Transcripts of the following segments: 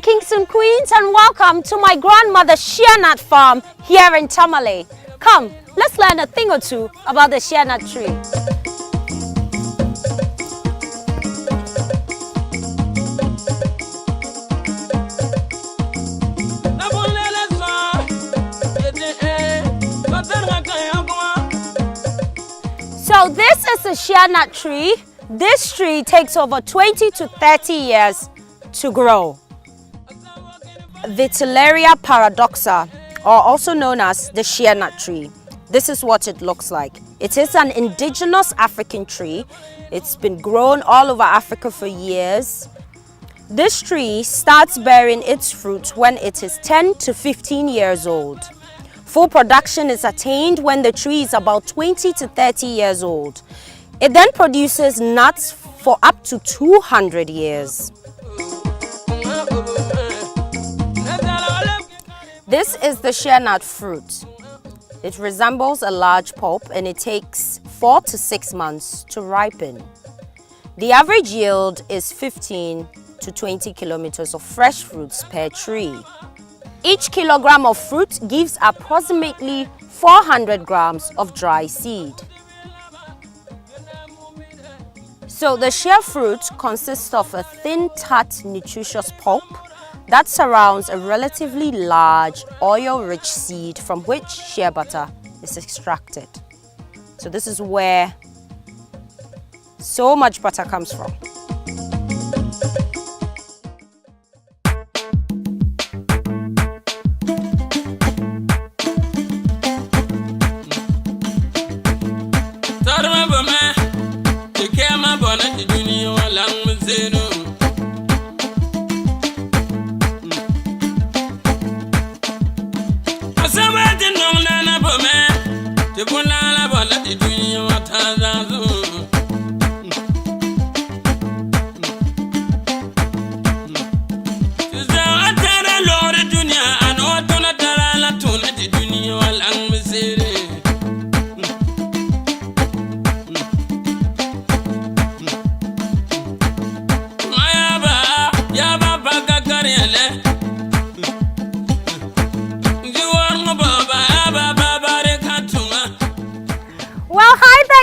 Kings and queens, and welcome to my grandmother's shea nut farm here in Tamale. Come, let's learn a thing or two about the shea nut tree. So this is a shea nut tree. This tree takes over 20 to 30 years to grow. Vitellaria paradoxa, or also known as the shea nut tree. This is what it looks like. It is an indigenous African tree. It's been grown all over Africa for years. This tree starts bearing its fruit when it is 10 to 15 years old. Full production is attained when the tree is about 20 to 30 years old. It then produces nuts for up to 200 years. This is the shea nut fruit. It resembles a large pulp and it takes 4 to 6 months to ripen. The average yield is 15 to 20 kilometers of fresh fruits per tree. Each kilogram of fruit gives approximately 400 grams of dry seed. So the shea fruit consists of a thin, tart, nutritious pulp that surrounds a relatively large oil-rich seed from which shea butter is extracted. So this is where so much butter comes from.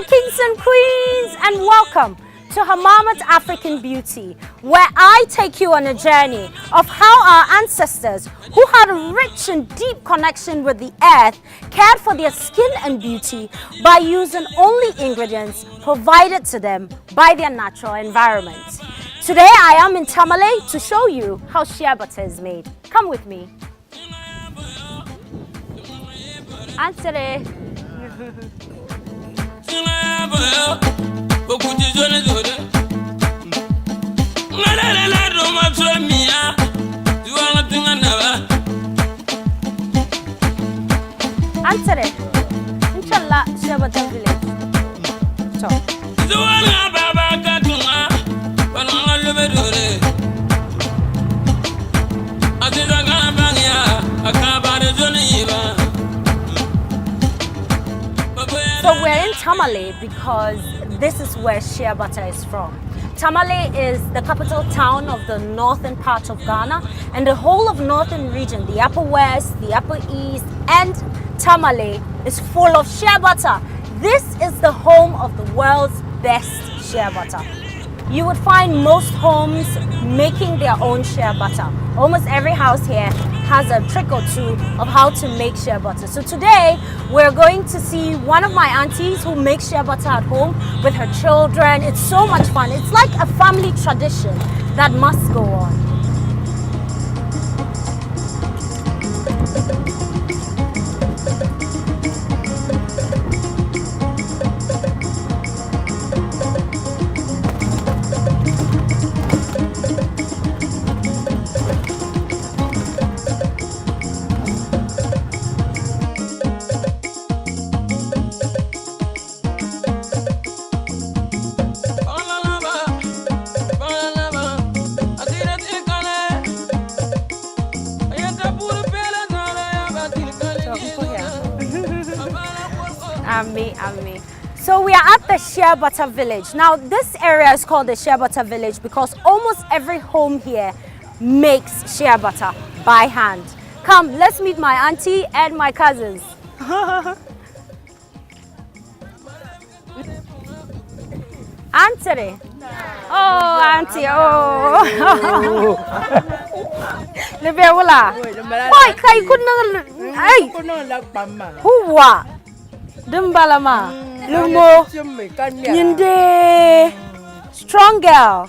Kings and queens, and welcome to Hamama's African Beauty, where I take you on a journey of how our ancestors, who had a rich and deep connection with the earth, cared for their skin and beauty by using only ingredients provided to them by their natural environment. Today I am in Tamale to show you how shea butter is made. Come with me. Answer. Answer it. Inshallah, shea butter village. So. Tamale because this is where shea butter is from. Tamale is the capital town of the northern part of Ghana, and the whole of northern region, the upper west, the upper east, and Tamale is full of shea butter. This is the home of the world's best shea butter. You would find most homes making their own shea butter. Almost every house here has a trick or two of how to make shea butter. So today we're going to see one of my aunties who makes shea butter at home with her children. It's so much fun. It's like a family tradition that must go on. Ami. So we are at the shea butter village. Now this area is called the shea butter village because almost every home here makes shea butter by hand. Come, let's meet my auntie and my cousins. Auntie. Oh, auntie. Oh. Lebewula. Why kai kunna ai. Huwa. Dumbalama. Lumo. Yinde. Strong girl.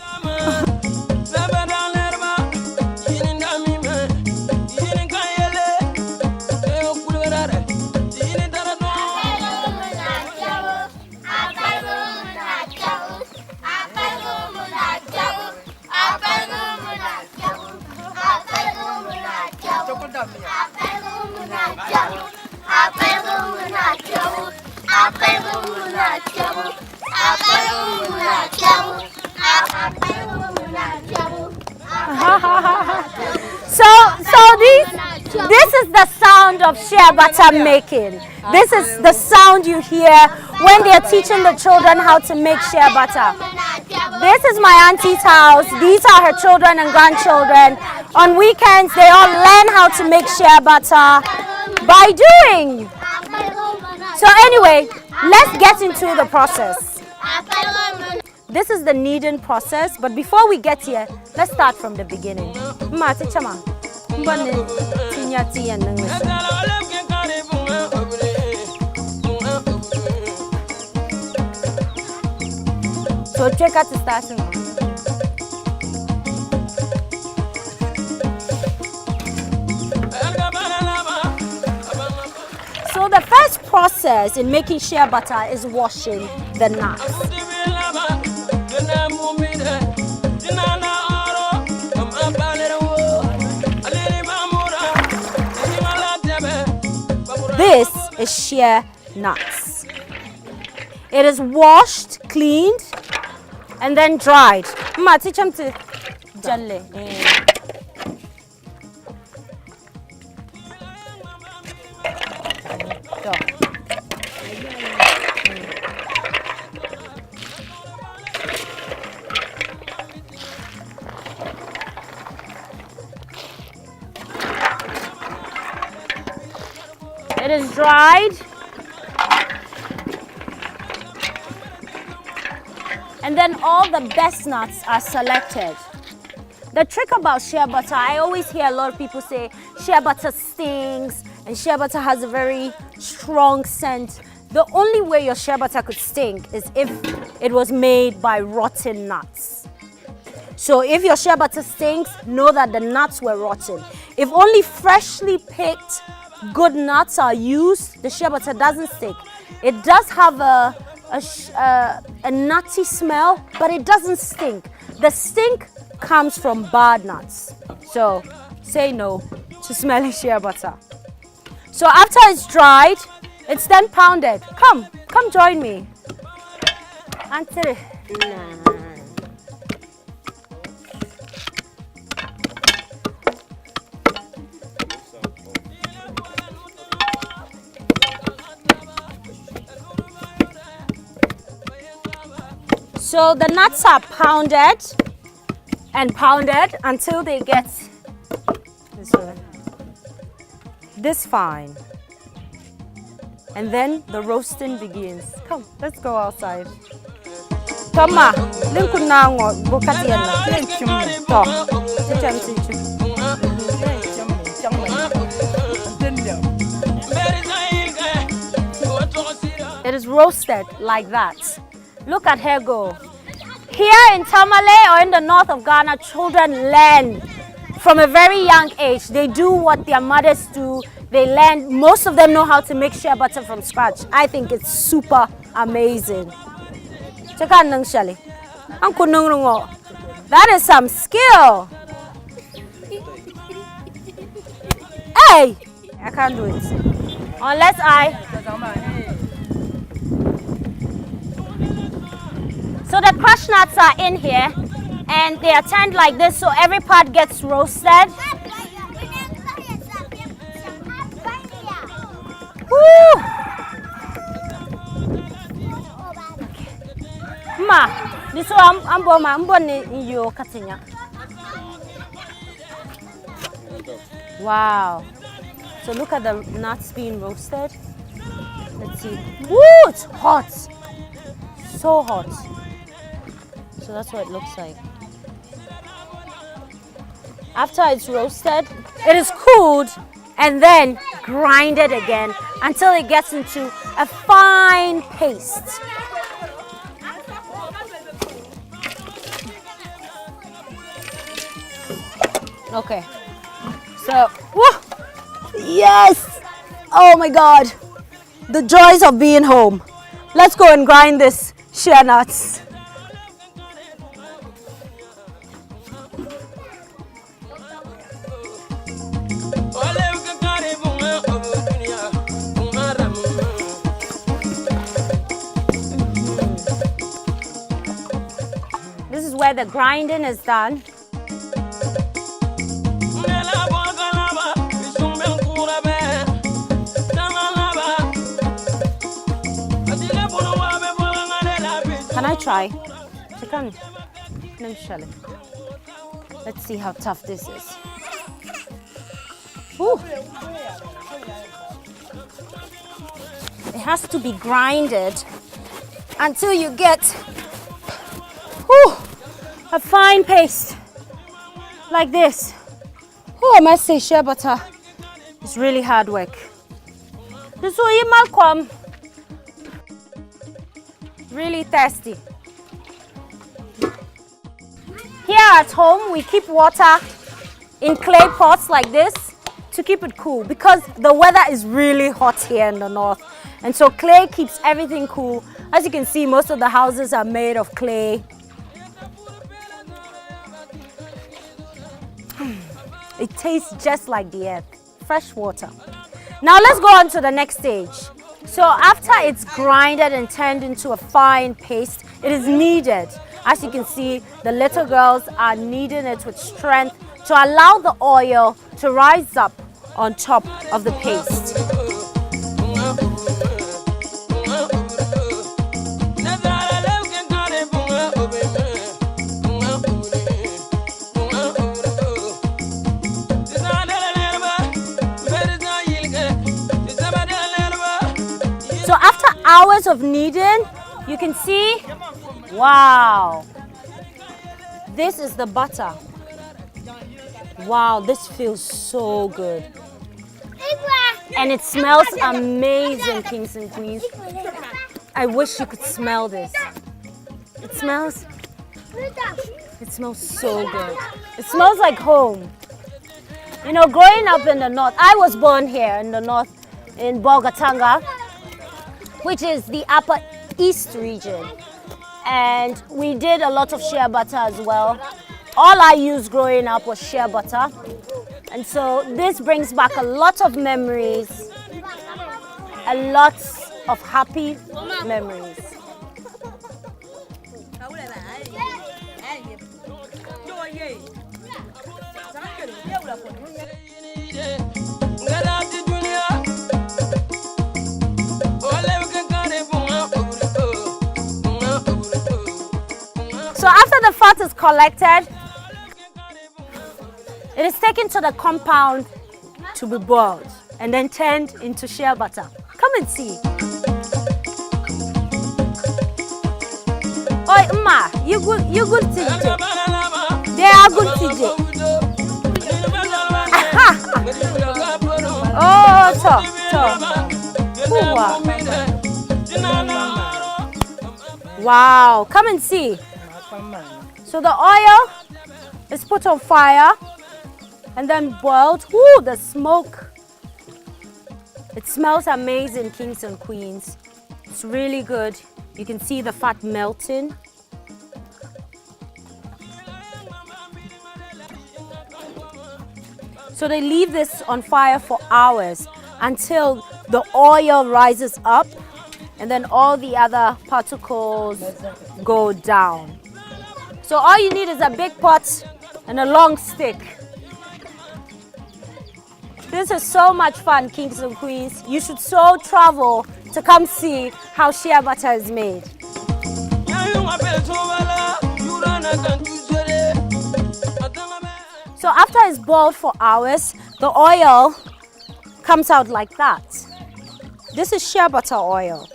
This is the sound of shea butter making. This is the sound you hear when they are teaching the children how to make shea butter. This is my auntie's house. These are her children and grandchildren. On weekends, they all learn how to make shea butter by doing. So anyway, let's get into the process. This is the kneading process, but before we get here, let's start from the beginning. So check out the starting. So the first process in making shea butter is washing the nuts. This is shea nuts. It is washed, cleaned, and then dried. Ma, teach them to jelly. It is dried. And then all the best nuts are selected. The trick about shea butter, I always hear a lot of people say shea butter stings and shea butter has a very strong scent. The only way your shea butter could stink is if it was made by rotten nuts. So if your shea butter stinks, know that the nuts were rotten. If only freshly picked good nuts are used, the shea butter doesn't stink. It does have a nutty smell, but it doesn't stink. The stink comes from bad nuts. So say no to smelly shea butter. So after it's dried, it's then pounded. Come join me. Auntie. So the nuts are pounded and pounded until they get this fine. And then the roasting begins. Come, let's go outside. Toma, it is roasted like that. Look at her go. Here in Tamale or in the north of Ghana, children learn from a very young age. They do what their mothers do. They learn, most of them know how to make shea butter from scratch. I think it's super amazing. That is some skill. Hey! I can't do it. Unless So the crushed nuts are in here and they are turned like this so every part gets roasted. Woo! Ma, this one I'm born in your Katinya. Wow. So look at the nuts being roasted. Let's see. Woo! It's hot. So hot. So that's what it looks like. After it's roasted, it is cooled and then grinded again until it gets into a fine paste. Okay. So, woo! Yes! Oh my God. The joys of being home. Let's go and grind this shea nuts. This is where the grinding is done. Can I try? Let's see how tough this is. Ooh. It has to be grinded until you get a fine paste like this. Oh, I must say shea butter. It's really hard work. This is Malcolm. Really thirsty. Here at home, we keep water in clay pots like this to keep it cool because the weather is really hot here in the north. And so clay keeps everything cool. As you can see, most of the houses are made of clay. It tastes just like the earth, fresh water. Now let's go on to the next stage. So after it's grinded and turned into a fine paste, it is kneaded. As you can see, the little girls are kneading it with strength to allow the oil to rise up on top of the paste. So after hours of kneading, you can see, wow, this is the butter. Wow, this feels so good. And it smells amazing, kings and queens. I wish you could smell this. It smells so good. It smells like home. You know, growing up in the north, I was born here in the north, in Bogatanga, which is the upper east region. And we did a lot of shea butter as well. All I used growing up was shea butter. And so this brings back a lot of memories, a lot of happy memories. collected. It is taken to the compound to be boiled and then turned into shea butter. Come and see. Oi, Ma, you good TJ. They are good TJ. Oh, wow, come and see. So the oil is put on fire and then boiled. Ooh, the smoke. It smells amazing, kings and queens. It's really good. You can see the fat melting. So they leave this on fire for hours until the oil rises up and then all the other particles go down. So all you need is a big pot and a long stick. This is so much fun, kings and queens. You should so travel to come see how shea butter is made. So after it's boiled for hours, the oil comes out like that. This is shea butter oil.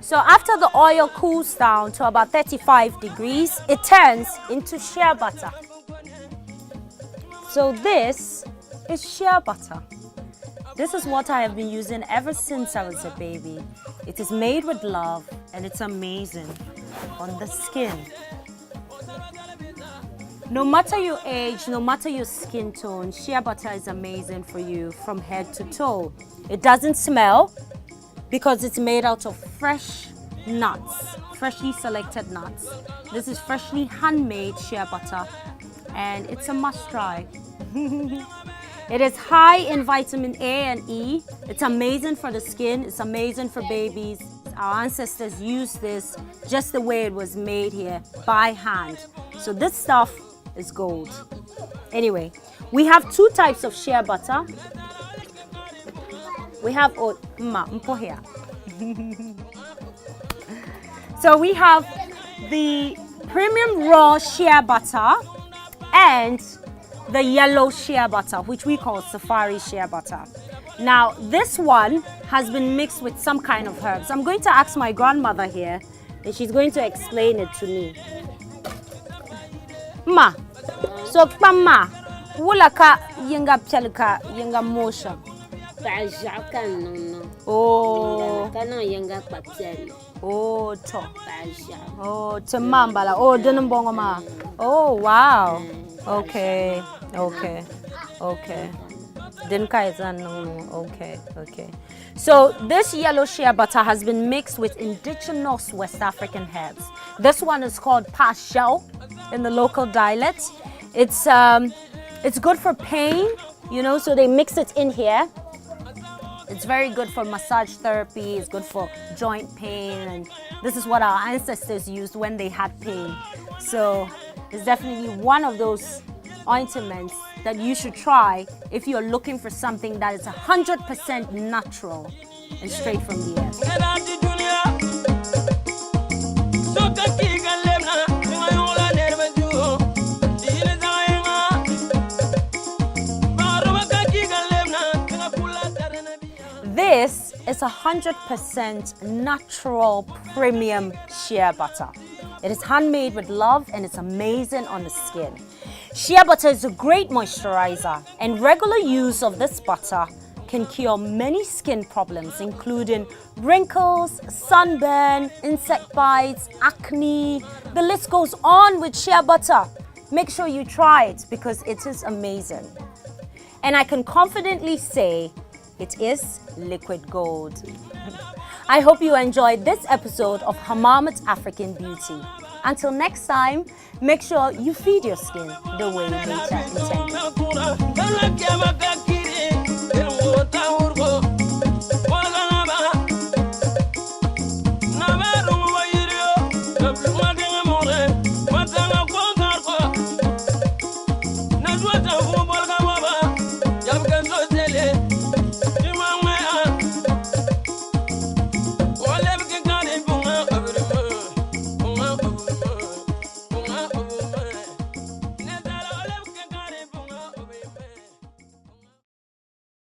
So after the oil cools down to about 35 degrees, it turns into shea butter. So this is shea butter. This is what I have been using ever since I was a baby. It is made with love and it's amazing on the skin. No matter your age, no matter your skin tone, shea butter is amazing for you from head to toe. It doesn't smell because it's made out of fresh nuts, freshly selected nuts. This is freshly handmade shea butter and it's a must try. It is high in vitamin A and E. It's amazing for the skin. It's amazing for babies. Our ancestors used this just the way it was made here, by hand. So this stuff is gold. Anyway, we have two types of shea butter. We have here. So we have the premium raw shea butter and the yellow shea butter, which we call safari shea butter. Now, this one has been mixed with some kind of herbs. I'm going to ask my grandmother here, and she's going to explain it to me. Ma, so Pama, wulaka yenga pchalika yenga motion. Oh. Oh, to. Oh, to mambala. Oh, dunambongoma. Oh, wow. Okay, okay, okay. Okay, okay. So this yellow shea butter has been mixed with indigenous West African herbs. This one is called pashel in the local dialect. It's good for pain, you know, so they mix it in here. It's very good for massage therapy, it's good for joint pain, and this is what our ancestors used when they had pain. So it's definitely one of those ointments that you should try if you're looking for something that is 100% natural and straight from the earth. This is 100% natural premium shea butter. It is handmade with love and it's amazing on the skin. Shea butter is a great moisturizer, and regular use of this butter can cure many skin problems, including wrinkles, sunburn, insect bites, acne. The list goes on with shea butter. Make sure you try it because it is amazing. And I can confidently say it is liquid gold. I hope you enjoyed this episode of Hamamat's African Beauty. Until next time, make sure you feed your skin the way nature intended.